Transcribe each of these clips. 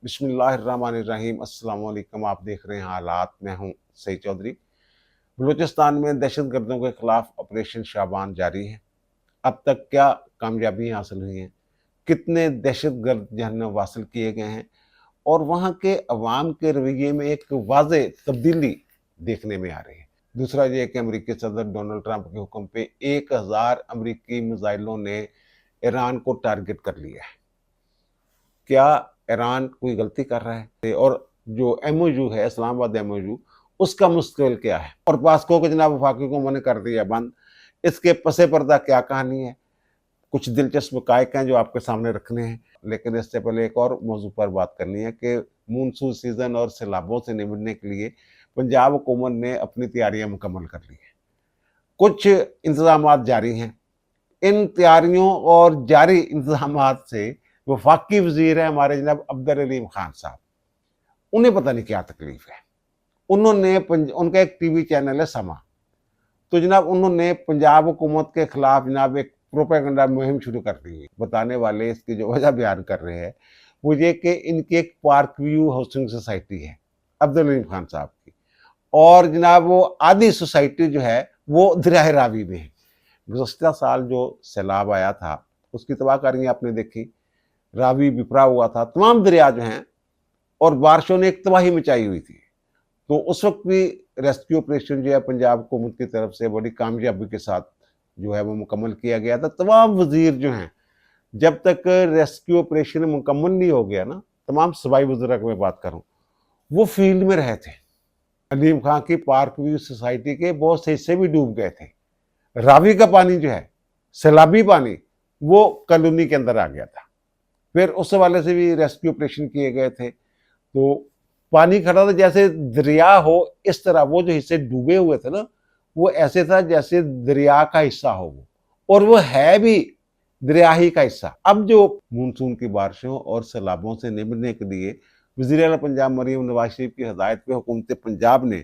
बिस्मिल्लाहिर्रहमानिर्रहीम। अस्सलाम वालेकुम। आप देख रहे हैं हालात। मैं हूं सईद चौधरी। बलूचिस्तान में दहशतगर्दों के खिलाफ ऑपरेशन शाबान जारी है। अब तक क्या कामयाबियां हासिल हुई हैं, कितने दहशतगर्द जहन्नम हासिल किए गए हैं और वहाँ के अवाम के रवैये में एक वाज़ेह तब्दीली देखने में आ रही है। दूसरा ये कि अमेरिकी सदर डोनाल्ड ट्रंप के हुक्म पे 1000 अमेरिकी मिसाइलों ने ईरान को टारगेट कर लिया है। क्या ईरान कोई गलती कर रहा है? और जो एमओयू है, इस्लामाबाद एमओयू, उसका मुस्तकबिल क्या है? और पास्को को जनाब वफाकी को मैंने कर दिया बंद। इसके पसे पर्दा क्या कहानी है? कुछ दिलचस्प हक़ाइक़ हैं जो आपके सामने रखने हैं, लेकिन इससे पहले एक और मौजू पर बात करनी है कि मानसून सीज़न और सैलाबों से निपटने के लिए पंजाब हुकूमत ने अपनी तैयारियां मुकम्मल कर ली हैं। कुछ इंतजामात जारी हैं। इन तैयारियों और जारी इंतजामात से वफाकी वज़ीर हैं हमारे जनाब अब्दुल अलीम खान साहब, उन्हें पता नहीं क्या तकलीफ है। उन्होंने उनका एक टीवी चैनल है समा, तो जनाब उन्होंने पंजाब हुकूमत के खिलाफ जनाब एक प्रोपेगेंडा मुहिम शुरू कर दी है। बताने वाले इसकी जो वजह बयान कर रहे हैं वो ये कि इनकी एक पार्क व्यू हाउसिंग सोसाइटी है अब्दुल अलीम खान साहब की, और जनाब वो आधी सोसाइटी जो है वो दरिया रावी में है। गुज़श्ता साल जो सैलाब आया था उसकी तबाहकारियाँ आपने देखी, रावी बिफरा हुआ था, तमाम दरिया जो हैं, और बारिशों ने एक तबाही मचाई हुई थी। तो उस वक्त भी रेस्क्यू ऑपरेशन जो है पंजाब हुकूमत की तरफ से बड़ी कामयाबी के साथ जो है वो मुकम्मल किया गया था। तमाम वजीर जो हैं, जब तक रेस्क्यू ऑपरेशन मुकम्मल नहीं हो गया ना, तमाम सूबाई वज़रा की मैं बात करूँ, वो फील्ड में रहे थे। अलीम खां की पार्क व्यू सोसाइटी के बहुत से हिस्से भी डूब गए थे। रावी का पानी जो है, सैलाबी पानी, वो कॉलोनी के अंदर आ गया था। फिर उस हवाले से भी रेस्क्यू ऑपरेशन किए गए थे। तो पानी खड़ा था जैसे दरिया हो, इस तरह वो जो हिस्से डूबे हुए थे ना, वो ऐसे था जैसे दरिया का हिस्सा हो वो, और वो है भी दरिया ही का हिस्सा। अब जो मानसून की बारिशों और सैलाबों से निपटने के लिए वज़ीर आला पंजाब मरीम नवाज शरीफ की हदायत पे हुकूमत पंजाब ने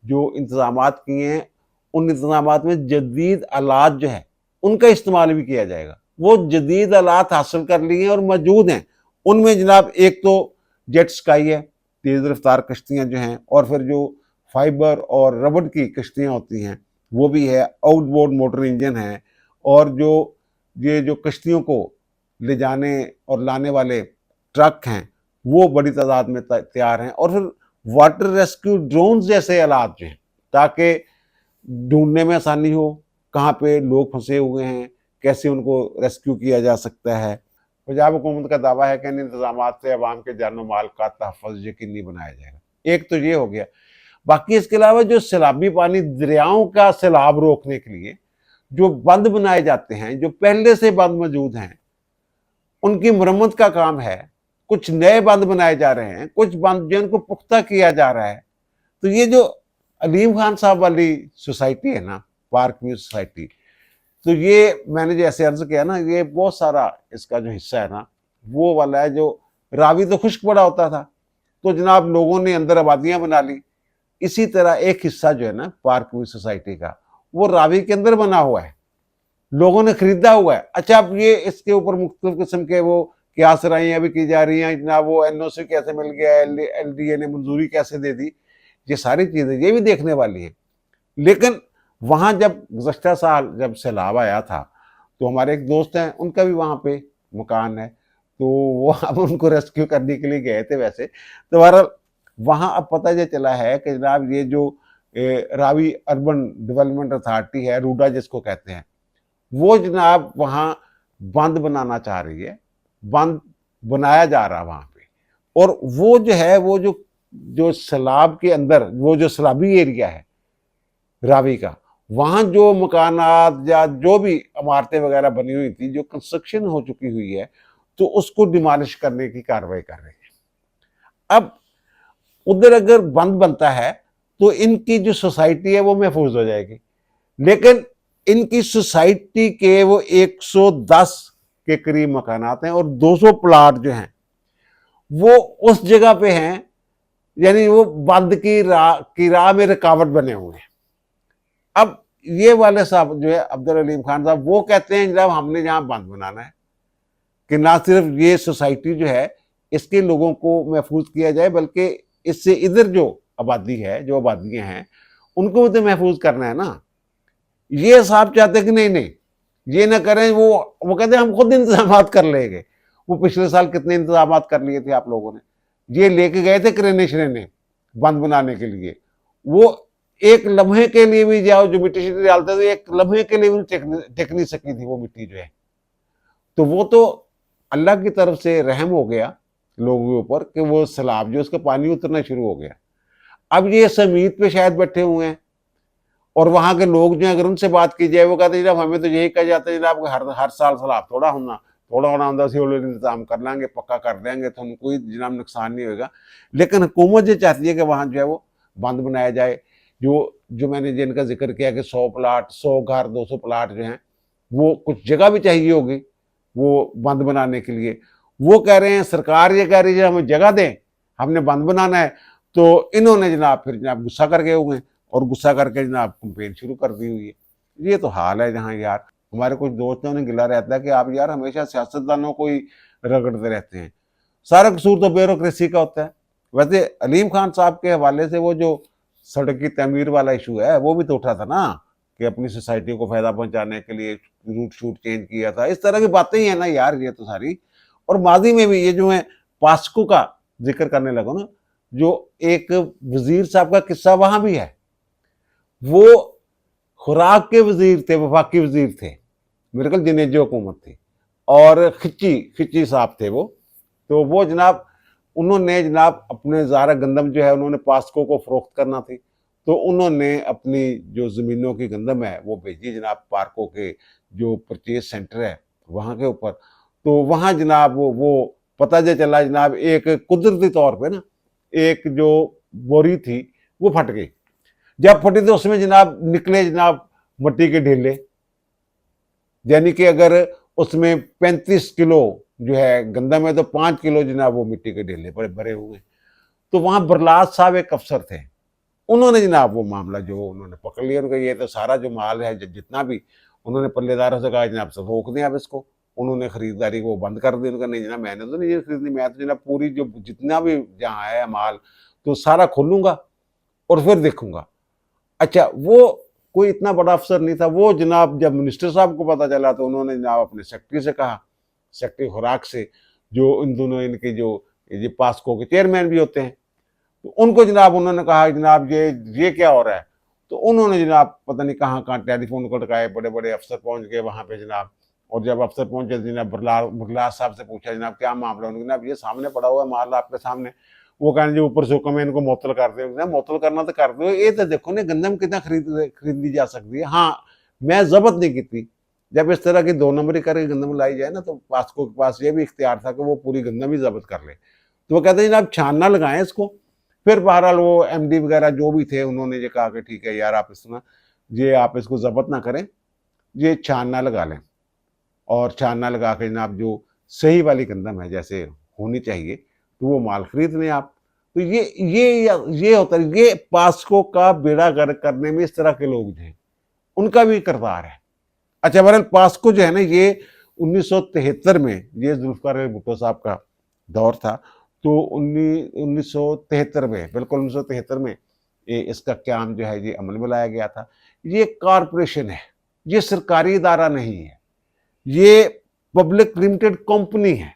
जो इंतजामात किए हैं, उन इंतजामात में जदीद आलात जो है उनका इस्तेमाल भी किया जाएगा। वो जदीद आलात हासिल कर लिए और मौजूद हैं। उनमें जनाब एक तो जेट स्काई है, तेज़ रफ्तार कश्तियाँ जो हैं, और फिर जो फाइबर और रबड़ की कश्तियाँ होती हैं वो भी है, आउटबोर्ड मोटर इंजन है, और जो ये जो कश्तियों को ले जाने और लाने वाले ट्रक हैं वो बड़ी तादाद में तैयार हैं, और फिर वाटर रेस्क्यू ड्रोन जैसे आलात जो हैं, ताकि ढूंढने में आसानी हो, कहाँ पे लोग फंसे हुए हैं, कैसे उनको रेस्क्यू किया जा सकता है। पंजाब हुकूमत का दावा है कि इन इंतजामात से अवाम के जान माल का तहफ़्फ़ुज़ यकीनी बनाया जाएगा। एक तो ये हो गया। बाकी इसके अलावा जो सैलाबी पानी, दरियाओं का सैलाब रोकने के लिए जो बंद बनाए जाते हैं, जो पहले से बंद मौजूद हैं, उनकी मरम्मत का काम है। कुछ नए बंद बनाए जा रहे हैं, कुछ बंद जो उनको पुख्ता किया जा रहा है। तो ये जो अलीम खान साहब वाली सोसाइटी है ना, पार्क व्यू सोसाइटी, तो ये मैंने जैसे अर्ज किया ना, ये बहुत सारा इसका जो हिस्सा है ना वो वाला है। जो रावी तो खुश्क पड़ा होता था, तो जनाब लोगों ने अंदर आबादियां बना ली। इसी तरह एक हिस्सा जो है ना पार्क व्यू सोसाइटी का, वो रावी के अंदर बना हुआ है, लोगों ने खरीदा हुआ है। अच्छा, अब ये इसके ऊपर मुख्तलिफ किस्म के वो क्या सराइयाँ भी की जा रही हैं, जनाब वो एनओसी कैसे मिल गया, एलडीए ने मंजूरी कैसे दे दी, ये सारी चीज़ें ये भी देखने वाली हैं। लेकिन वहाँ जब गुज़श्ता साल जब सैलाब आया था, तो हमारे एक दोस्त हैं, उनका भी वहाँ पे मकान है, तो वो हम उनको रेस्क्यू करने के लिए गए थे वैसे। तो बहरहाल वहाँ अब पता ये चला है कि जनाब ये जो रावी अर्बन डेवलपमेंट अथॉरिटी है, रूडा जिसको कहते हैं, वो जनाब वहाँ बंद बनाना चाह रही है, बंद बनाया जा रहा है वहाँ पे। और वो जो है, वो जो सैलाब के अंदर वो जो सैलाबी एरिया है रावी का, वहाँ जो मकानात या जो भी इमारतें वगैरह बनी हुई थी, जो कंस्ट्रक्शन हो चुकी हुई है, तो उसको डिमॉलिश करने की कार्रवाई कर रही है। अब उधर अगर बंद बनता है तो इनकी जो सोसाइटी है वो महफूज हो जाएगी, लेकिन इनकी सोसाइटी के वो 110 के करीब मकानात हैं और 200 प्लाट जो हैं वो उस जगह पे हैं, यानी वो बंद की राह में रुकावट बने हुए हैं। अब ये वाले साहब जो है अब्दुल अलीम खान साहब, वो कहते हैं जनाब हमने यहाँ बंद बनाना है कि ना सिर्फ ये सोसाइटी जो है इसके लोगों को महफूज किया जाए, बल्कि इससे इधर जो आबादी है, जो आबादियां हैं, उनको भी तो महफूज करना है ना। ये साहब चाहते कि नहीं नहीं ये ना करें, वो कहते हैं हम खुद इंतजाम कर लेंगे। वो पिछले साल कितने इंतजाम कर लिए थे आप लोगों ने। ये लेके गए थे क्रेने श्रेने बंद बनाने के लिए, वो एक लम्हे के लिए भी जाओ जो मिट्टी शिट्टी डालते थे, एक लम्हे के लिए भी टेक नहीं सकी थी वो मिट्टी जो है। तो वो तो अल्लाह की तरफ से रहम हो गया लोगों के ऊपर कि वो सैलाब जो उसका पानी उतरना शुरू हो गया। अब ये समीत पे शायद बैठे हुए हैं, और वहां के लोग जो अगर उनसे बात की जाए वो कहते हैं जनाब हमें तो यही कहा जाता है जनाब हर साल सैलाब थोड़ा होना होता सी इंतजाम कर लेंगे, पक्का कर देंगे तो उनको कोई जनाब नुकसान नहीं होगा। लेकिन हुकूमत ये चाहती है कि वहां जो है वो बंद बनाया जाए। जो मैंने जिनका जिक्र किया कि 100 प्लाट, 100 घर, 200 प्लाट जो हैं, वो कुछ जगह भी चाहिए होगी वो बंद बनाने के लिए। वो कह रहे हैं, सरकार ये कह रही है हमें जगह दें, हमने बंद बनाना है। तो इन्होंने जनाब फिर जनाब गुस्सा कर गए हुए हैं, और गुस्सा करके जनाब कंपेन शुरू कर दी हुई है। ये तो हाल है जहाँ यार हमारे कुछ दोस्तों ने गिला रहता है कि आप यार हमेशा सियासतदानों को ही रगड़ते रहते हैं, सारा कसूर तो ब्यूरोक्रेसी का होता है। वैसे अलीम खान साहब के हवाले से वो जो सड़क की तमीर वाला इशू है वो भी तो उठा था ना, कि अपनी सोसाइटी को फायदा पहुंचाने के लिए रूट शूट चेंज किया था। इस तरह की बातें ही है ना यार ये तो सारी। और माजी में भी ये जो है पास्को का जिक्र करने लगो ना, जो एक वजीर साहब का किस्सा वहां भी है। वो खुराक के वजीर थे, वफाकी वजीर थे, मेरे ख्याल जिनेजो हुकूमत थी, और खिची साहब थे वो। तो वो जनाब उन्होंने जनाब अपने ज़ारा गंदम जो है उन्होंने पास्को को फरोख्त करना थी, तो उन्होंने अपनी जो ज़मीनों की गंदम है वो भेजी जनाब पार्कों के जो परचेज सेंटर है वहाँ के ऊपर। तो वहाँ जनाब वो पता जो चला जनाब एक कुदरती तौर पे ना एक जो बोरी थी वो फट गई। जब फटी तो उसमें जनाब निकले जनाब मट्टी के ढेले, यानी कि अगर उसमें 35 किलो जो है गंदम है तो 5 किलो जनाब वो मिट्टी के ढेले पर भरे हुए। तो वहां बरलाद साहब एक अफसर थे, उन्होंने जनाब वो मामला जो उन्होंने पकड़ लिया। उनका ये तो सारा जो माल है जितना भी, उन्होंने पल्लेदारों से कहा जनाब सब रोक दें आप इसको। उन्होंने खरीदारी को बंद कर दी। उनका नहीं जनाब मैंने तो नहीं खरीदनी, मैं तो जनाब पूरी जो जितना भी जहाँ है माल तो सारा खोलूंगा और फिर देखूंगा। अच्छा, वो कोई इतना बड़ा अफसर नहीं था। वो जनाब जब मिनिस्टर साहब को पता चला तो उन्होंने जनाब अपने सेक्रेटरी से कहा, सेक्रेटरी खुराक से, जो इन दोनों इनके जो ये पास्को के चेयरमैन भी होते हैं, तो उनको जनाब उन्होंने कहा जनाब ये क्या हो रहा है। तो उन्होंने जनाब पता नहीं कहाँ टेलीफोन खड़काए, बड़े बड़े अफसर पहुंच गए वहां पे जनाब। और जब अफसर पहुंचे जनाब बुरलाल साहब से पूछा जनाब क्या मामला। उन्होंने जनाब ये सामने पड़ा हुआ है माल आपके सामने। वो कहने जो ऊपर से हुक्म है इनको मुअत्तल कर दो। मुअत्तल करना तो कर दो, ये तो देखो ना गंदम कितना खरीदी जा सकती है। हाँ, मैं जब्त नहीं की। जब इस तरह की 2 नंबरी करके गंदम लाई जाए ना तो पास्को के पास ये भी इख्तियार था कि वो पूरी गंदम ही जब्त कर ले। तो वो कहते हैं जनाब छानना लगाएं इसको। फिर बहरहाल वो एमडी वगैरह जो भी थे उन्होंने ये कहा कि ठीक है यार आप आप इसको जब्त ना करें, ये छानना लगा लें। और छानना लगा के जनाब जो सही वाली गंदम है जैसे होनी चाहिए तो वो माल खरीद लें आप। तो ये होता है, ये पास्को का बेड़ा गर्क करने में इस तरह के लोग जो हैं उनका भी किरदार है। अच्छा, बहरहाल पास्को जो है ना ये 1973 में, ये जुल्फकार अली भुट्टो साहब का दौर था। तो 1973 में, बिल्कुल 1973 में इसका क्याम जो है ये अमल में लाया गया था। ये कॉरपोरेशन है, ये सरकारी इदारा नहीं है, ये पब्लिक लिमिटेड कंपनी है।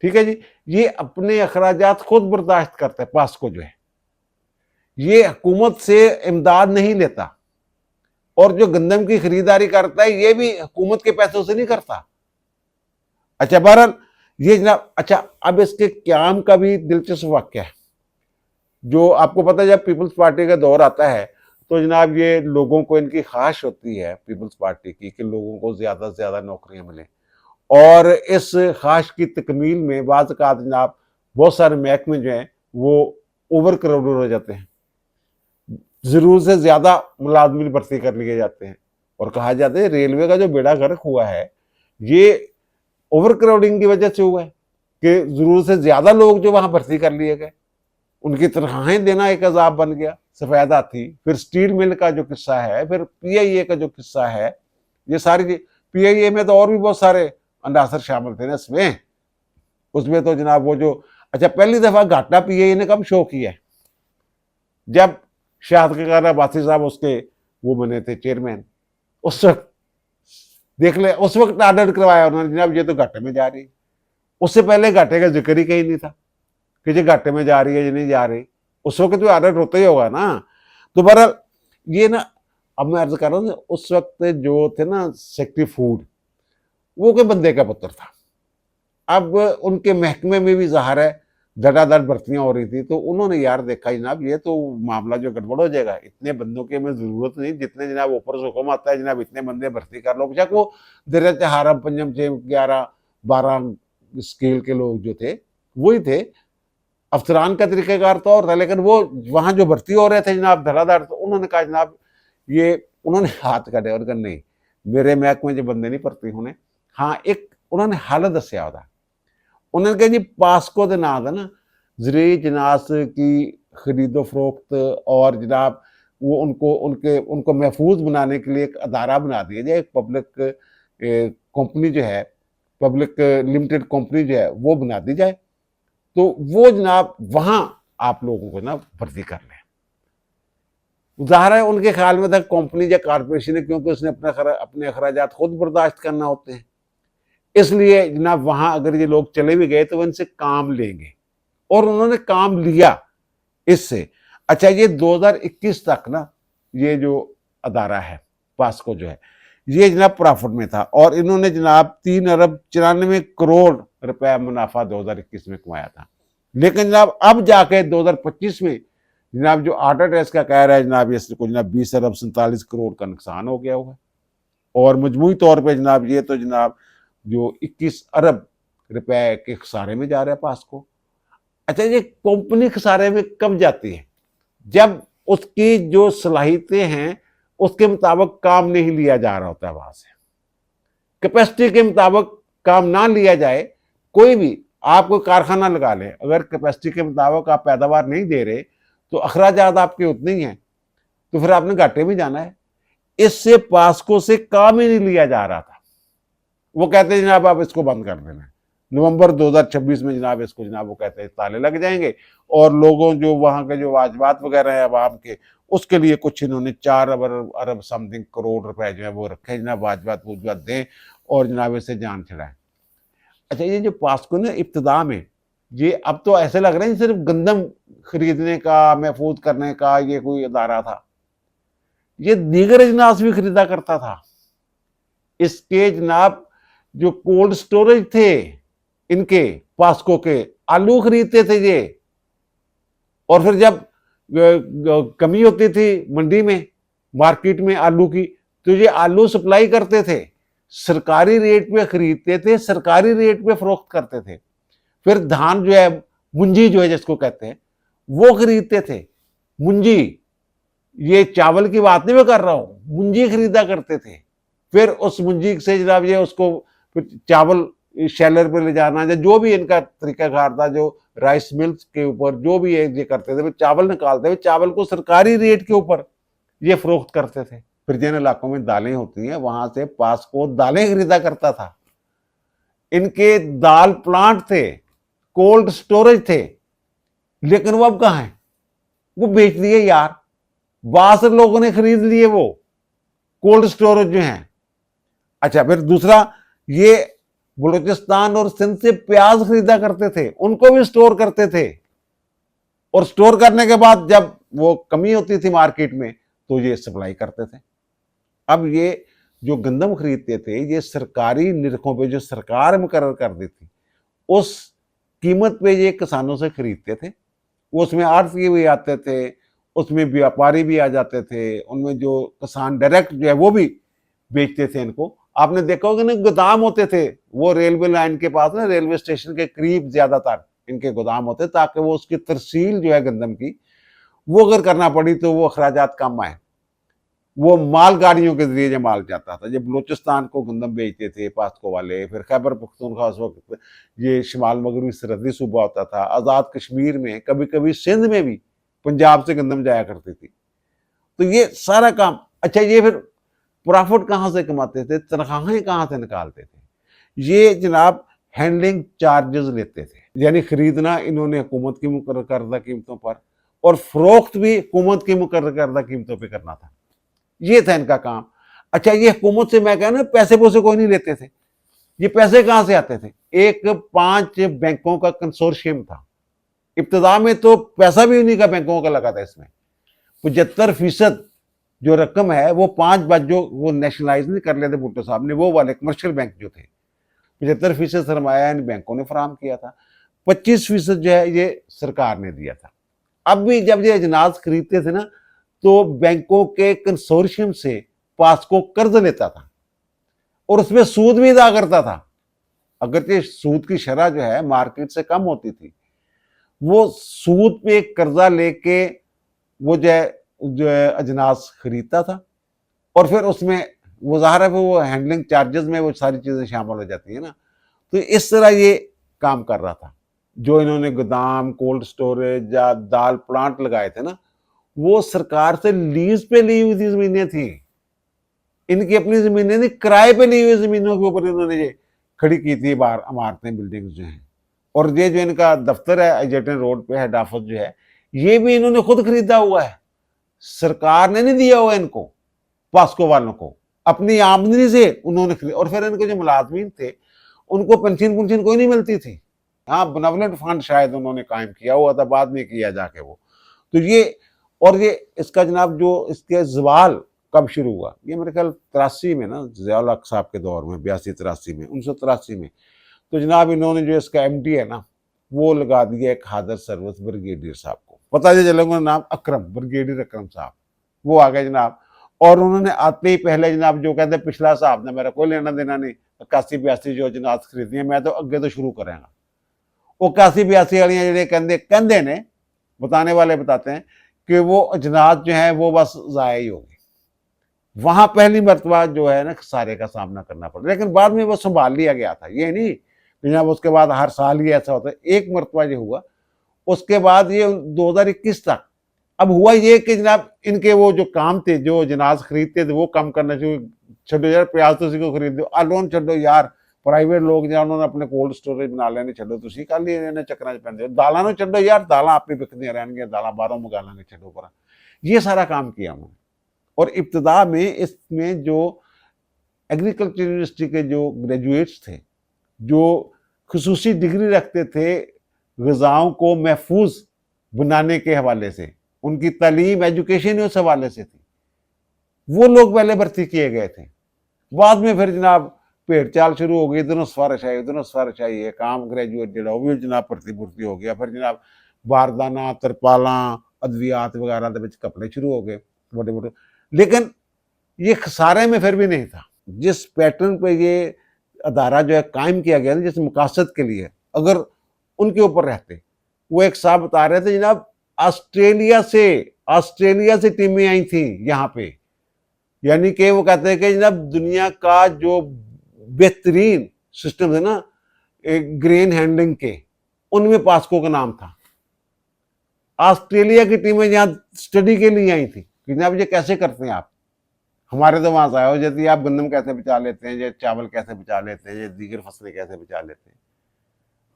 ठीक है जी, ये अपने अखराजात खुद बर्दाश्त करता है। पास्को जो है ये हुकूमत से इमदाद नहीं लेता, और जो गंदम की खरीदारी करता है ये भी हुकूमत के पैसों से नहीं करता। अच्छा, बहरहाल ये जनाब, अच्छा अब इसके क्याम का भी दिलचस्प वाक्य है। जो आपको पता है जब पीपल्स पार्टी का दौर आता है तो जनाब ये लोगों को इनकी ख्वाहिश होती है पीपल्स पार्टी की कि लोगों को ज्यादा से ज्यादा नौकरियां मिलें। और इस ख्वाहिश की तकमील में बाज़ औक़ात जनाब बहुत सारे महकमे जो हैं वो ओवर क्राउडेड हो जाते हैं, जरूरत से ज्यादा मुलाजमिन भर्ती कर लिए जाते हैं। और कहा जाता है रेलवे का जो बेड़ा गर्क हुआ है ये ओवर क्राउडिंग की वजह से हुआ है कि जरूरत से ज्यादा लोग जो वहां भर्ती कर लिए गए, उनकी तनख्वाहें देना एक अजाब बन गया। सफेद हाथी, फिर स्टील मिल का जो किस्सा है, फिर पीआईए का जो किस्सा है, ये सारी पीआईए में तो और भी बहुत सारे अंदासर शामिल थे ना इसमें। उसमें तो जनाब वो जो, अच्छा पहली दफा घाटा पीए ने कब शो किया है? जब शाहद अब्बासी साहब उसके वो बने थे चेयरमैन, उस वक्त देख ले, उस वक्त ऑर्डर करवाया उन्होंने, जनाब ये तो घाटे में जा रही है। उससे पहले घाटे का जिक्र ही कहीं नहीं था कि ये घाटे में जा रही है, ये नहीं जा रही। उस वक्त तो ऑर्डर होता ही होगा ना। तो बहरहाल ये ना, अब मैं अर्ज कर रहा हूँ, उस वक्त जो थे ना सेक्रेटरी फूड, वो के बंदे का पुत्र था। अब उनके महकमे में भी ज़ाहिर है धड़ाधड़ भर्तियां हो रही थी, तो उन्होंने यार देखा जनाब ये तो मामला जो गड़बड़ हो जाएगा, इतने बंदों की हमें जरूरत नहीं, जितने जनाब ऊपर से हुक्म आता है जनाब इतने बंदे भर्ती कर लो। बेशक वो दरअसल हारम पंजम 6, 11, 12 स्केल के लोग जो थे वही थे, अफसरान का तरीक़ाकार तो और था, लेकिन वो वहां जो भर्ती हो रहे थे जनाब धड़ाधड़, तो उन्होंने कहा जनाब ये, उन्होंने हाथ काटे और कहा नहीं मेरे महकमे जो बंदे नहीं भर्ती होने। हाँ एक उन्होंने हालत दसिया होता, उन्होंने कहा जी पास्को के नाम है ना ज़रूरी जिनास की खरीदो फरोख्त, और जनाब वो उनको उनके उनको महफूज बनाने के लिए एक अदारा बना दिया जाए, एक पब्लिक कंपनी जो है, पब्लिक लिमिटेड कंपनी जो है वो बना दी जाए, तो वो जनाब वहां आप लोगों को ना भर्ती कर लें। ज़ाहिर है उनके ख्याल में था कंपनी या कॉरपोरेशन है, क्योंकि उसने अपने अखराजात खुद बर्दाश्त करना होते हैं, इसलिए जनाब वहां अगर ये लोग चले भी गए तो वो इनसे काम लेंगे, और उन्होंने काम लिया इससे। अच्छा ये 2021 तक ना ये जो अदारा है पास्को जो है ये जनाब प्रॉफिट में था, और इन्होंने जनाब 3 अरब 94 करोड़ रुपया मुनाफा 2021 में कमाया था। लेकिन जनाब अब जाके 2025 में जनाब जो ऑडिटर है इसका कह रहा है जनाब इसको जनाब 20 अरब 47 करोड़ का नुकसान हो गया हुआ, और मजमूई तौर पर जनाब ये तो जनाब जो 21 अरब रुपए के खसारे में जा रहा है पास्को। अच्छा ये कंपनी खसारे में कब जाती है? जब उसकी जो सलाहियतें हैं उसके मुताबिक काम नहीं लिया जा रहा होता है, वहां से कैपेसिटी के मुताबिक काम ना लिया जाए। कोई भी आप कोई कारखाना लगा लें, अगर कैपेसिटी के मुताबिक आप पैदावार नहीं दे रहे तो अखराजात आपके उतने ही हैं, तो फिर आपने घाटे में जाना है। इससे पास्को से काम ही नहीं लिया जा रहा था। वो कहते हैं जनाब आप इसको बंद कर देना, नवंबर 2026 में जनाब इसको जनाब वो कहते हैं ताले लग जाएंगे, और लोगों जो वहां के जो वाजबात वगैरह है आवाम के, उसके लिए कुछ इन्होंने 4 अरब समथिंग करोड़ रुपए जो है वो रखे जनाब, वाजबात वूजबात दें और जनाब इससे जान छड़ाएं। अच्छा ये जो पास्को ने इब्तदा में, ये अब तो ऐसे लग रहा है सिर्फ गंदम खरीदने का महफूज करने का ये कोई अदारा था, ये दीगर अजनास भी खरीदा करता था। इसके जनाब जो कोल्ड स्टोरेज थे इनके पास्को के, आलू खरीदते थे ये, और फिर जब कमी होती थी मंडी में मार्केट में आलू की, तो ये आलू सप्लाई करते थे, सरकारी रेट पे खरीदते थे, सरकारी रेट पे फरोख्त करते थे। फिर धान जो है मुंजी जो है जिसको कहते हैं वो खरीदते थे, मुंजी, ये चावल की बात नहीं मैं कर रहा हूं, मुंजी खरीदा करते थे। फिर उस मुंजी से जनाब ये उसको फिर चावल शेलर पे ले जाना, या जो भी इनका तरीकाकार था, जो राइस मिल्स के ऊपर जो भी ये करते थे, फिर चावल निकालते हुए चावल को सरकारी रेट के ऊपर ये फरोख्त करते थे। फिर जिन इलाकों में दालें होती हैं वहां से पास्को दालें खरीदा करता था। इनके दाल प्लांट थे, कोल्ड स्टोरेज थे, लेकिन वो अब कहां है? वो बेच दिए यार, बाहर लोगों ने खरीद लिए वो कोल्ड स्टोरेज जो है। अच्छा फिर दूसरा, ये बलूचिस्तान और सिंध से प्याज खरीदा करते थे, उनको भी स्टोर करते थे, और स्टोर करने के बाद जब वो कमी होती थी मार्केट में तो ये सप्लाई करते थे। अब ये जो गंदम खरीदते थे ये सरकारी निरखों पे जो सरकार मुकर्रर कर दी थी उस कीमत पे ये किसानों से खरीदते थे। उसमें आड़ती भी आते थे, उसमें व्यापारी भी आ जाते थे, उनमें जो किसान डायरेक्ट जो है वो भी बेचते थे इनको। आपने देखा होगा ना गोदाम होते थे वो रेलवे लाइन के पास ना, रेलवे स्टेशन के करीब ज्यादातर इनके गोदाम होते, ताकि वो उसकी तरसील जो है गंदम की वो अगर करना पड़ी तो वो अखराजात कम आए। वो मालगाड़ियों के जरिए माल जाता था, जब बलूचिस्तान को गंदम बेचते थे पास्को वाले, फिर खैबर पख्तूनख्वा उस वक्त ये शिमाल मगरबी सरहदी सूबा होता था, आज़ाद कश्मीर में, कभी कभी सिंध में भी पंजाब से गंदम जाया करती थी। तो ये सारा काम, अच्छा ये फिर प्रॉफिट कहाँ से कमाते थे, तनख्वाहें कहाँ से निकालते थे? ये जनाब हैंडलिंग चार्जेस लेते थे, यानी खरीदना इन्होंने हुकूमत की मुकर्रर करदा कीमतों पर और फरोख्त भी हुकूमत की मुकर्रर करदा कीमतों पर करना था। ये था इनका काम। अच्छा, ये हुकूमत से मैं कह ना पैसे पोसे कोई नहीं लेते थे। ये पैसे कहाँ से आते थे? एक 5 बैंकों का कंसोर्शियम था। इब्तिदा में तो पैसा भी उन्हीं का बैंकों का लगा था इसमें। 75% जो रकम है वो 5 बार जो वो नेशनलाइज नहीं कर लेते भुट्टो साहब ने, वो वाले कमर्शियल बैंक जो थे, 75% सरमाया इन बैंकों ने फराहम किया था, 25% जो है ये सरकार ने दिया था। अब भी जब ये अजनास खरीदते थे ना, तो बैंकों के कंसोर्शियम से पास्को कर्ज लेता था और उसमें सूद भी अदा करता था। अगरचे सूद की शरह जो है मार्केट से कम होती थी, वो सूद पे कर्जा लेके वो जो है अजनास खरीदता था और फिर उसमें वो ज़ाहिर है वो हैंडलिंग चार्जेस में वो सारी चीज़ें शामिल हो जाती है ना। तो इस तरह ये काम कर रहा था। जो इन्होंने गोदाम, कोल्ड स्टोरेज या दाल प्लांट लगाए थे ना, वो सरकार से लीज पे ली हुई थी ज़मीनें थी। इनकी अपनी ज़मीनें नहीं, किराए पे ली हुई ज़मीनों के ऊपर इन्होंने ये खड़ी की थी इमारतें, बिल्डिंग्स जो हैं। और ये जो इनका दफ्तर है एजेटन रोड पे, हेड ऑफिस जो है, ये भी इन्होंने खुद खरीदा हुआ है। सरकार ने नहीं दिया हुआ इनको, पास्को वालों को, अपनी आमदनी से उन्होंने खरीदा। और फिर इनके जो मुलाजमीन थे उनको पेंशन कोई नहीं मिलती थी। हाँ, बेनेवलेंट फंड शायद उन्होंने कायम किया हुआ था, बाद में किया जाके वो। तो ये और ये इसका जनाब जो इसके जवाल कब शुरू हुआ, ये मेरे ख्याल 83 में ना, ज़ियाउल हक साहब के दौर में, 82-83 में, 1983 में। तो जनाब इन्होंने जो इसका एमडी है ना, वो लगा दिया एक हादर सर्विस ब्रिगेडियर साहब को, पता नहीं चलेगा नाम अकरम, ब्रिगेडियर अकरम साहब, वो आ गए जनाब। और उन्होंने आते ही पहले जनाब जो कहते हैं पिछला साहब ने मेरा कोई लेना देना नहीं, 81-82 जो जनात खरीदी है, मैं तो अगे तो शुरू करेंगा। वो 81-82 वाली जो कहते ने बताने वाले बताते हैं कि वो अजनात जो है वो बस ज़ाया ही होगी। वहां पहली मरतबा जो है ना सारे का सामना करना पड़ा, लेकिन बाद में वो संभाल लिया गया था। ये नहीं जनाब उसके बाद हर साल ही ऐसा होता है, एक मरतबा ये हुआ। उसके बाद ये 2021 तक अब हुआ ये कि जनाब इनके वो जो काम थे, जो जनाज खरीदते थे, वो कम करना चाहिए। छोड़ो यार, प्याज तो को खरीद दो, आलोन छोड़ो यार, प्राइवेट लोग जो उन्होंने अपने कोल्ड स्टोरेज बना लेने, छोड़ो तुम कल ही इन्हें चक्कर च पैंदे, दालों में छोड़ो यार, दालां आपे बिकदियां रहनगियां, दालां बाहरों मंगा लेंगे, छोड़ो पर। ये सारा काम किया उन्होंने। और इब्तदा में इसमें जो एग्रीकल्चर यूनिवर्सिटी के जो ग्रेजुएट्स थे, जो खुसूसी डिग्री रखते थे ग़िज़ाओं को महफूज बनाने के हवाले से, उनकी तालीम, एजुकेशन उस हवाले से थी, वो लोग पहले भर्ती किए गए थे। बाद में फिर जनाब भेड़ चाल शुरू हो गई, इधरों सिफारिश आई है, काम ग्रेजुएट जो वो भी जनाब भर्ती हो गया। फिर जनाब बारदाना, तरपालां, अद्वियात वगैरह के कपड़े शुरू हो गए बड़े बड़े। लेकिन ये खसारे में फिर भी नहीं था। जिस पैटर्न पे ये अदारा जो है कायम किया गया ना, जिस मकासद के लिए, अगर उनके ऊपर रहते, वो एक साहब बता रहे थे जनाब ऑस्ट्रेलिया से टीमें आई थी यहाँ पे, यानी कि वो कहते हैं कि जनाब दुनिया का जो बेहतरीन सिस्टम है ना ग्रेन हैंडलिंग के, उनमें पास्को का नाम था। ऑस्ट्रेलिया की टीमें यहाँ स्टडी के लिए आई थी कि जनाब ये कैसे करते हैं आप, हमारे तो वहां से आए हो जाती, आप गंदम कैसे बचा लेते हैं, ये चावल कैसे बचा लेते हैं, ये दीगर फसलें कैसे बचा लेते हैं।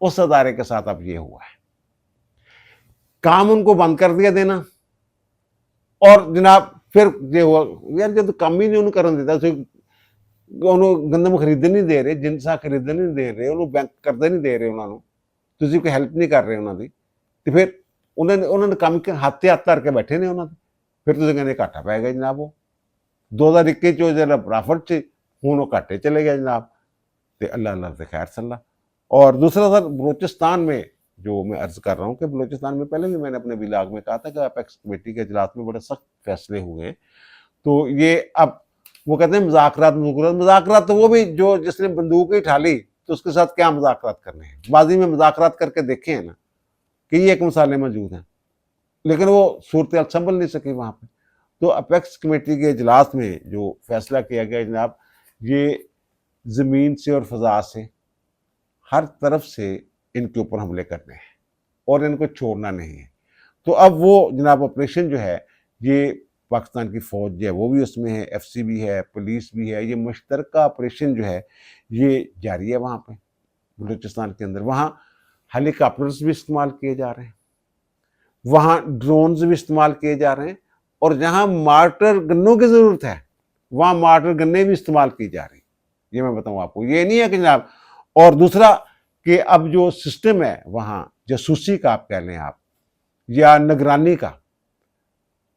उस अदारे के साथ अब ये हुआ है, काम उनको बंद कर दिया देना। और जनाब फिर ये हुआ यार, जो तो कम ही नहीं उन्होंने करन देता, उन्होंने गंदम खरीदने नहीं दे रहे, जिनसा खरीदने नहीं दे रहे, उन्होंने बैंक करते नहीं दे रहे, उन्होंने तुझे कोई हेल्प नहीं कर रहे उन्होंने, तो फिर उन्होंने कम के हत्थ धर के बैठे ने उन्होंने, फिर तुझे कहने घाटा पै गया जनाब। वो 2021 जरा प्रॉफिट से हूँ वो घाटे चले गए जनाब, तो अल्लाह अल्लाह से खैर सल्ला। और दूसरा सर बलोचिस्तान में जो मैं अर्ज कर रहा हूँ कि बलोचिस्तान में पहले भी मैंने अपने ब्लॉग में कहा था कि अपेक्स कमेटी के इजलास में बड़े सख्त फैसले हुए हैं। तो ये अब वो कहते हैं मजाकरात, तो वो भी जो जिसने बंदूक ही ठाली तो उसके साथ क्या मजाकरात करने हैं, बाजी में मजाकरात करके देखे हैं ना कि ये एक मसाले मौजूद हैं, लेकिन वो सूरत संभल नहीं सकी वहाँ पे। तो अपेक्स कमेटी के इजलास में जो फैसला किया गया जनाब, ये ज़मीन से और फ़ज़ा से हर तरफ से इनके ऊपर हमले करने हैं और इनको छोड़ना नहीं है। तो अब वो जनाब ऑपरेशन जो है, ये पाकिस्तान की फ़ौज जो है वो भी उसमें है, FC भी है, पुलिस भी है, ये मुश्तरका ऑपरेशन जो है ये जारी है वहाँ पे। बलूचिस्तान के अंदर। वहाँ हेलीकॉप्टर्स भी इस्तेमाल किए जा रहे हैं, वहाँ ड्रोन्स भी इस्तेमाल किए जा रहे हैं, और जहाँ मार्टर गन्नों की ज़रूरत है वहाँ मार्टर गन्ने भी इस्तेमाल की जा रही। ये मैं बताऊँ आपको, ये नहीं है कि जनाब। और दूसरा कि अब जो सिस्टम है वहाँ जासूसी का, आप कह लें आप, या निगरानी का,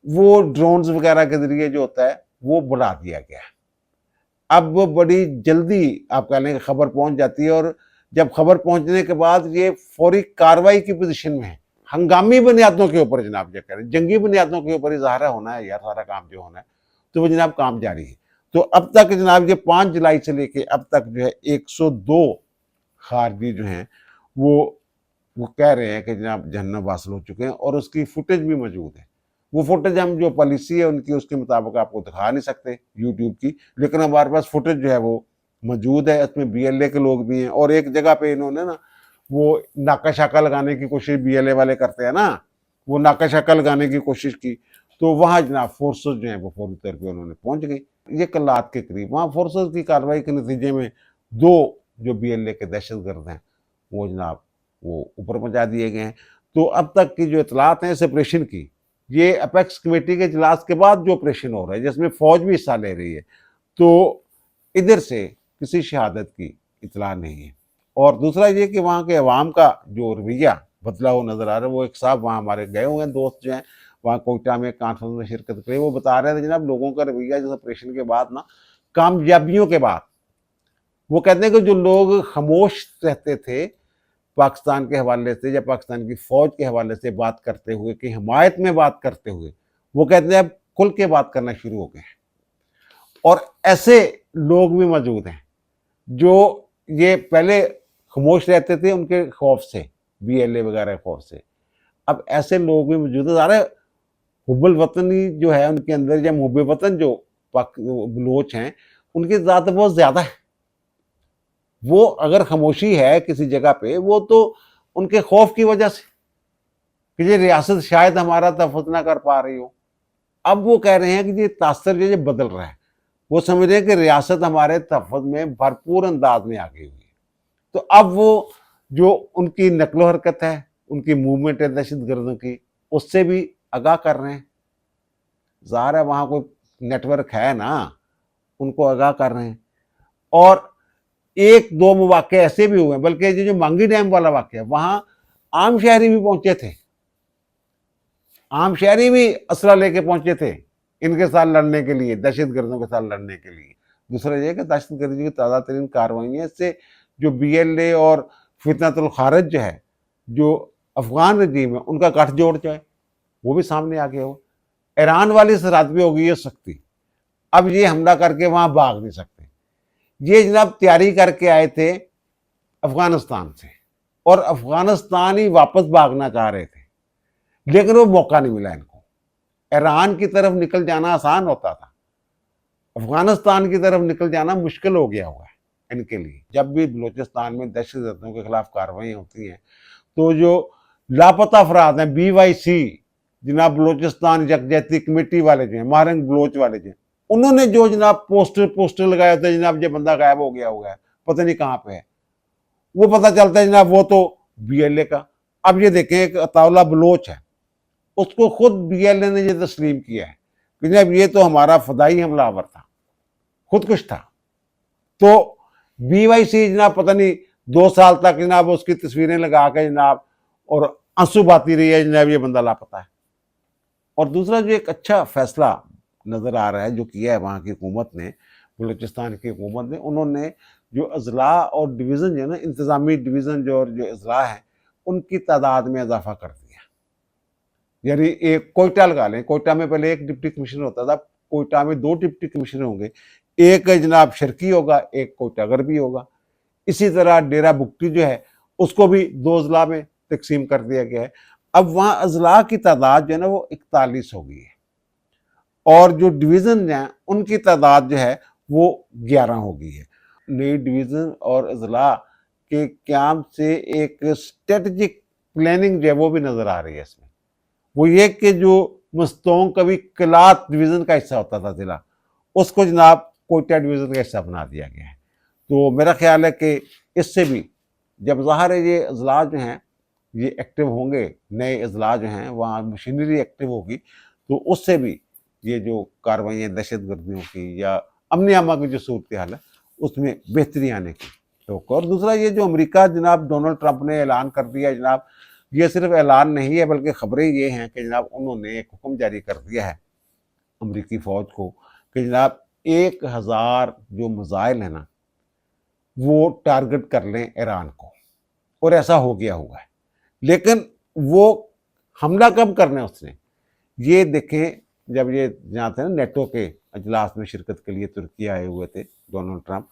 वो ड्रोन्स वगैरह के जरिए जो होता है वो बढ़ा दिया गया है। अब वो बड़ी जल्दी आप कह लें खबर पहुंच जाती है, और जब खबर पहुंचने के बाद ये फौरी कार्रवाई की पोजीशन में है, हंगामी बुनियादों के ऊपर जनाब, जो कह रहे हैं जंगी बुनियादों के ऊपर इजहार होना है यार, सारा काम जो होना है, तो वो जनाब काम जारी है। तो अब तक जनाब ये 5 जुलाई से लेके अब तक जो है 102 खारजी जो हैं वो कह रहे हैं कि जनाब जहन्नम वासिल हो चुके हैं, और उसकी फुटेज भी मौजूद है। वो फुटेज हम जो पॉलिसी है उनकी उसके मुताबिक आपको दिखा नहीं सकते यूट्यूब की, लेकिन हमारे पास फुटेज जो है वो मौजूद है। इसमें BLA के लोग भी हैं, और एक जगह पे इन्होंने ना वो नाका शाका लगाने की कोशिश BLA वाले करते हैं ना, वो नाका शाका लगाने की कोशिश की, तो वहाँ जनाब फोर्सेस जो हैं वो फौरी तौर पर उन्होंने पहुँच गई। ये कलात के करीब वहाँ फोर्सेस की कार्रवाई के नतीजे में 2 जो BLA के दहशतगर्द हैं वो जनाब वो ऊपर पहुँचा दिए गए हैं। तो अब तक की जो इतलात हैं इस ऑपरेशन की, ये अपेक्स कमेटी के इजलास के बाद जो ऑपरेशन हो रहा है जिसमें फौज भी हिस्सा ले रही है, तो इधर से किसी शहादत की इतला नहीं है। और दूसरा ये कि वहाँ के अवाम का जो रवैया बदला हुआ नजर आ रहा है। वो एक साहब वहाँ हमारे गए हुए हैं, दोस्त जो हैं वहाँ कोयटा में कॉन्फ्रेंस में शिरकत करी, वो बता रहे थे जनाब लोगों का रवैया जिस ऑपरेशन के बाद ना, कामयाबियों के बाद, वो कहते हैं कि जो लोग खामोश रहते थे पाकिस्तान के हवाले से या पाकिस्तान की फौज के हवाले से बात करते हुए, कि हिमायत में बात करते हुए, वो कहते हैं अब खुल के बात करना शुरू हो गए। और ऐसे लोग भी मौजूद हैं जो ये पहले खामोश रहते थे उनके खौफ से, BLA वगैरह खौफ से, अब ऐसे लोग भी मौजूद है। सारे हुब्बुल वतनी जो है उनके अंदर, या मुहब्बे वतन जो बलोच हैं उनकी ज़ात बहुत ज़्यादा है। वो अगर खामोशी है किसी जगह पे, वो तो उनके खौफ की वजह से कि ये रियासत शायद हमारा तहफ़्फ़ुज़ ना कर पा रही हो। अब वो कह रहे हैं कि ये तासर जो ये बदल रहा है, वो समझ रहे हैं कि रियासत हमारे तहफ़्फ़ुज़ में भरपूर अंदाज में आ गई हुई है। तो अब वो जो उनकी नकलो हरकत है, उनकी मूवमेंट है दहशतगर्दों की, उससे भी आगाह कर रहे हैं। ज़ाहिर है वहाँ कोई नेटवर्क है ना, उनको आगाह कर रहे हैं। और 1-2 मौक़े ऐसे भी हुए हैं, बल्कि ये जो मांगी डैम वाला वाक़या, वहाँ आम शहरी भी पहुंचे थे, आम शहरी भी असला लेके पहुंचे थे इनके साथ लड़ने के लिए, दहशतगर्दों के साथ लड़ने के लिए। दूसरा ये कि दहशतगर्दी की ताज़ा तरीन कार्रवाइयाँ, इससे जो BLA और फितनतुल खारिज जो है, जो अफगान रजीम है, उनका गठजोड़ जो है वो भी सामने आ गया हो। ईरान वाली सरहद भी हो गई है सख्ती, अब ये हमला करके वहाँ भाग नहीं सकते। ये जनाब तैयारी करके आए थे अफगानिस्तान से, और अफगानिस्तान ही वापस भागना चाह रहे थे, लेकिन वो मौका नहीं मिला इनको। ईरान की तरफ निकल जाना आसान होता था, अफगानिस्तान की तरफ निकल जाना मुश्किल हो गया हुआ है इनके लिए। जब भी बलूचिस्तान में दहशतगर्दों के खिलाफ कार्रवाई होती हैं, तो जो लापता अफराद हैं, BYC जनाब बलूचिस्तान यकजहती कमेटी वाले जो हैं, मारंग बलोच वाले जो हैं, उन्होंने जो जनाब पोस्टर लगाए थे, जनाब ये बंदा गायब हो गया हुआ है, पता नहीं कहाँ पे है, वो पता चलता है जनाब वो तो BLA का। अब ये देखें एक अताउल्ला बलोच है, उसको खुद BLA ने ये तस्लीम किया है कि जनाब ये तो हमारा फदाई हमलावर था, खुदकुश था। तो BYC जनाब पता नहीं 2 साल तक जनाब उसकी तस्वीरें लगा के जनाब और आंसू बहाती रही है जनाब ये बंदा लापता है। और दूसरा जो एक अच्छा फैसला नज़र आ रहा है जो किया है वहाँ की हुकूमत ने, बलूचिस्तान की हुकूमत ने, उन्होंने जो अजला और डिवीज़न जो है ना, इंतज़ामी डिवीज़न जो और जो अजला है, उनकी तादाद में इजाफा कर दिया। यानी एक कोयटा लगा लें, कोयटा में पहले 1 डिप्टी कमिश्नर होता था, कोयटा में 2 डिप्टी कमिश्नर होंगे, एक जनाब शर्की होगा, एक कोयटा गरबी होगा। इसी तरह डेरा बुगटी जो है उसको भी 2 अजला में तकसीम कर दिया गया है। अब वहाँ अजला की तादाद जो है ना वो 41 हो गई है, और जो डिवीज़न हैं उनकी तादाद जो है वो 11 हो गई है। नई डिवीज़न और अजला के क़याम से एक स्ट्रेटजिक प्लानिंग जो है वो भी नज़र आ रही है इसमें। वो ये कि जो मस्तोंग कभी कलात डिवीज़न का हिस्सा होता था ज़िला, उसको जनाब कोयटा डिवीज़न का हिस्सा बना दिया गया है। तो मेरा ख्याल है कि इससे भी जब ज़ाहिर है ये अजलास जो हैं ये एक्टिव होंगे, नए अजलास जो हैं वहाँ मशीनरी एक्टिव होगी, तो उससे भी ये जो कार्रवाइयाँ दहशतगर्दियों की या अमन अमान की जो सूरत हाल है उसमें बेहतरी आने की तो। और दूसरा ये जो अमेरिका जनाब डोनाल्ड ट्रंप ने ऐलान कर दिया जनाब, ये सिर्फ ऐलान नहीं है बल्कि खबरें ये हैं कि जनाब उन्होंने एक हुक्म जारी कर दिया है अमेरिकी फ़ौज को कि जनाब 1000 जो मिसाइल है ना वो टारगेट कर लें ईरान को, और ऐसा हो गया हुआ है। लेकिन वो हमला कब करना है उसने, ये देखें जब ये जहाँ थे ना नेटो के अजलास में शिरकत के लिए तुर्की आए हुए थे डोनाल्ड ट्रंप,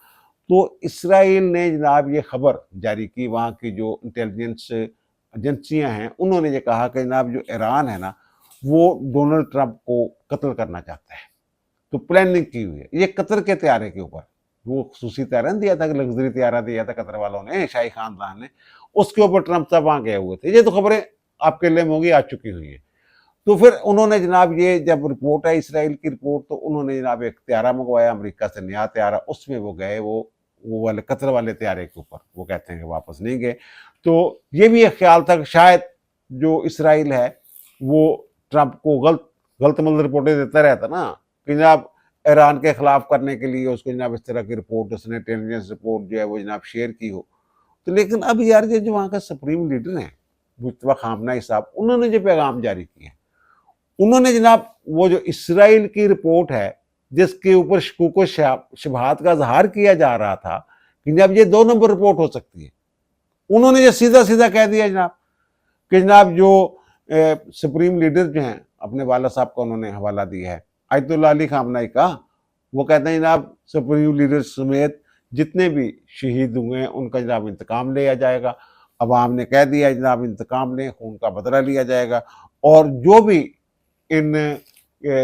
तो इसराइल ने जनाब ये खबर जारी की, वहाँ की जो इंटेलिजेंस एजेंसियाँ हैं उन्होंने ये कहा कि जनाब जो ईरान है ना वो डोनाल्ड ट्रंप को कत्ल करना चाहता है, तो प्लानिंग की हुई है। ये कतर के तैयारे के ऊपर वो खसूसी तैयारा दिया था कि लग्जरी तैयारा दिया था कतर वालों ने, शाही खानदान ने, उसके ऊपर ट्रंप साहब वहाँ गए हुए थे। ये तो खबरें आपके लिए होंगी आ चुकी हुई हैं। तो फिर उन्होंने जनाब ये जब रिपोर्ट है इसराइल की रिपोर्ट, तो उन्होंने जनाब एक तैयारा मंगवाया अमेरिका से, नया तैयारा, उसमें वो गए वो वाले कतर वाले तैयारे के ऊपर, वो कहते हैं कि वापस नहीं गए। तो ये भी एक ख्याल था कि शायद जो इसराइल है वो ट्रंप को गलत मतलब रिपोर्टें देता रहता ना कि जनाब ईरान के खिलाफ करने के लिए उसको जनाब इस तरह की रिपोर्ट, उसने इंटेलिजेंस रिपोर्ट जो है वो जनाब शेयर की हो। तो लेकिन अब यार ये जो वहाँ का सुप्रीम लीडर हैं मुज्तबा खामनेई साहब, उन्होंने जो पैगाम जारी किए, उन्होंने जनाब वो जो इसराइल की रिपोर्ट है जिसके ऊपर शकूक शुबहात का इजहार किया जा रहा था कि जनाब ये 2 नंबर रिपोर्ट हो सकती है, उन्होंने ये सीधा सीधा कह दिया जनाब कि जनाब जो सुप्रीम लीडर जो हैं अपने वाला साहब का उन्होंने हवाला दिया है आयतुल्लाह अली खामनेई का, वो कहते हैं जनाब सुप्रीम लीडर समेत जितने भी शहीद हुए हैं उनका जनाब इंतकाम लिया जाएगा। अवाम ने कह दिया जनाब इंतकाम लें, खून का बदला लिया जाएगा, और जो भी इन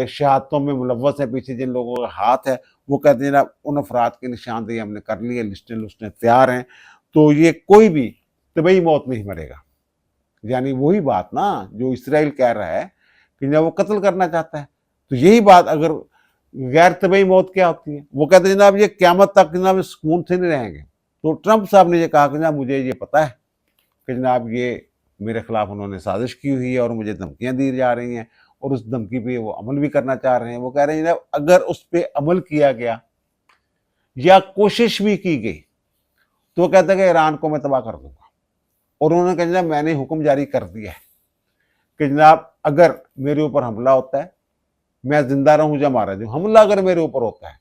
शहादतों में मुलव्वस है, पीछे जिन लोगों का हाथ है, वो कहते हैं जनाब उन अफराद की निशानदेही हमने कर ली है, लिस्टें तैयार हैं, तो ये कोई भी तबई मौत नहीं मरेगा। यानी वही बात ना जो इसराइल कह रहा है कि जब वो कत्ल करना चाहता है, तो यही बात अगर गैर तबई मौत क्या होती है, वो कहते हैं जनाब ये क़यामत तक जनाब सुकून से नहीं रहेंगे। तो ट्रंप साहब ने ये कहा कि जनाब मुझे ये पता है कि जनाब ये मेरे खिलाफ उन्होंने साजिश की हुई है और मुझे धमकियाँ दी जा रही हैं, और उस धमकी पे वो अमल भी करना चाह रहे हैं। वो कह रहे हैं जनाब अगर उस पर अमल किया गया या कोशिश भी की गई तो वो कहते हैं कि ईरान को मैं तबाह कर दूंगा, और उन्होंने कहा जनाब मैंने हुक्म जारी कर दिया है कि जनाब अगर मेरे ऊपर हमला होता है, मैं जिंदा रहूं या मारा जाऊं, हमला अगर मेरे ऊपर होता है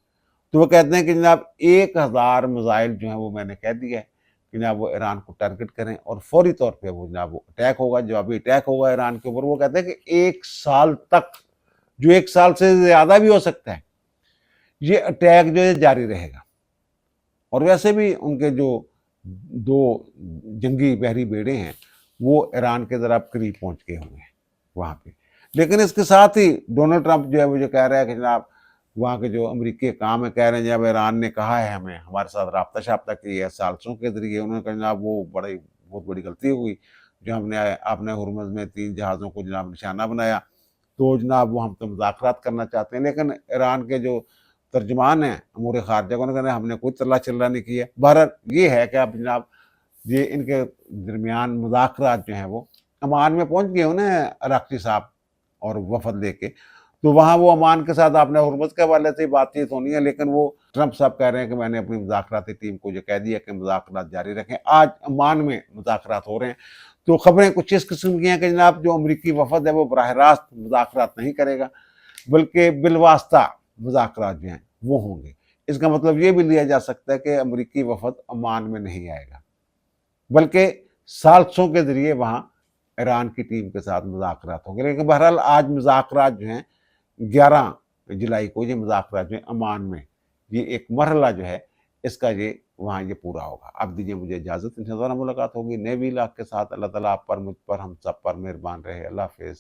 तो वो कहते हैं कि जनाब 1000 मिसाइल जो है वो मैंने कह दिया है कि जनाब वो ईरान को टारगेट करें, और फौरी तौर पे वो जनाब वो अटैक होगा, जवाबी अटैक होगा ईरान के ऊपर। वो कहते हैं कि 1 साल तक, जो 1 साल से ज़्यादा भी हो सकता है, ये अटैक जो है जारी रहेगा। और वैसे भी उनके जो 2 जंगी बहरी बेड़े हैं वो ईरान के ज़रा करीब पहुंच गए हुए हैं वहाँ पे। लेकिन इसके साथ ही डोनाल्ड ट्रंप जो है वो जो कह रहा है कि जनाब वहाँ के जो अमरीकी काम है कह रहे हैं जब ईरान ने कहा है हमें हमारे साथ राब्ता शाब्ता की है साजिशों के ज़रिए, उन्होंने कहा जनाब वो बहुत बड़ी गलती हुई जो हमने आपने हुर्मुज़ में 3 जहाज़ों को जनाब निशाना बनाया, तो जनाब वो हम तो मुज़ाकरात करना चाहते हैं। लेकिन ईरान के जो तर्जमान हैं अमूर ख़ारजा, उन्होंने कहा हमने कोई तल्ला चिल्ला नहीं किया। बहरहाल ये है कि अब जनाब ये इनके दरमियान मुज़ाकरात जो हैं वो अमान में पहुँच गए उन्हें अराक़ची साहब और वफद लेके, तो वहाँ वो अमान के साथ आपने हुर्मुज़ के हवाले से बातचीत होनी है। लेकिन वो ट्रंप साहब कह रहे हैं कि मैंने अपनी मुज़ाकराती टीम को जो कह दिया कि मुज़ाकरात जारी रखें। आज अमान में मुज़ाकरात हो रहे हैं, तो खबरें कुछ इस किस्म की हैं कि जनाब जो अमरीकी वफद है वो बराह रास्त मुज़ाकरात नहीं करेगा, बल्कि बिलवास्ता मुज़ाकरात जो हैं वो होंगे। इसका मतलब ये भी लिया जा सकता है कि अमरीकी वफद अमान में नहीं आएगा, बल्कि साजिशों के ज़रिए वहाँ ईरान की टीम के साथ मुज़ाकरात होंगे। लेकिन बहरहाल आज मुज़ाकरात जो हैं 11 जुलाई को ये मुज़ाकरात जो है अमान में, ये एक मरहला जो है इसका ये वहाँ ये पूरा होगा। अब दीजिए मुझे इजाज़त, इंशाअल्लाह मुलाकात होगी नए व्लॉग के साथ। अल्लाह ताला आप पर, मुझ पर, हम सब पर मेहरबान रहे। अल्लाह हाफ़िज़।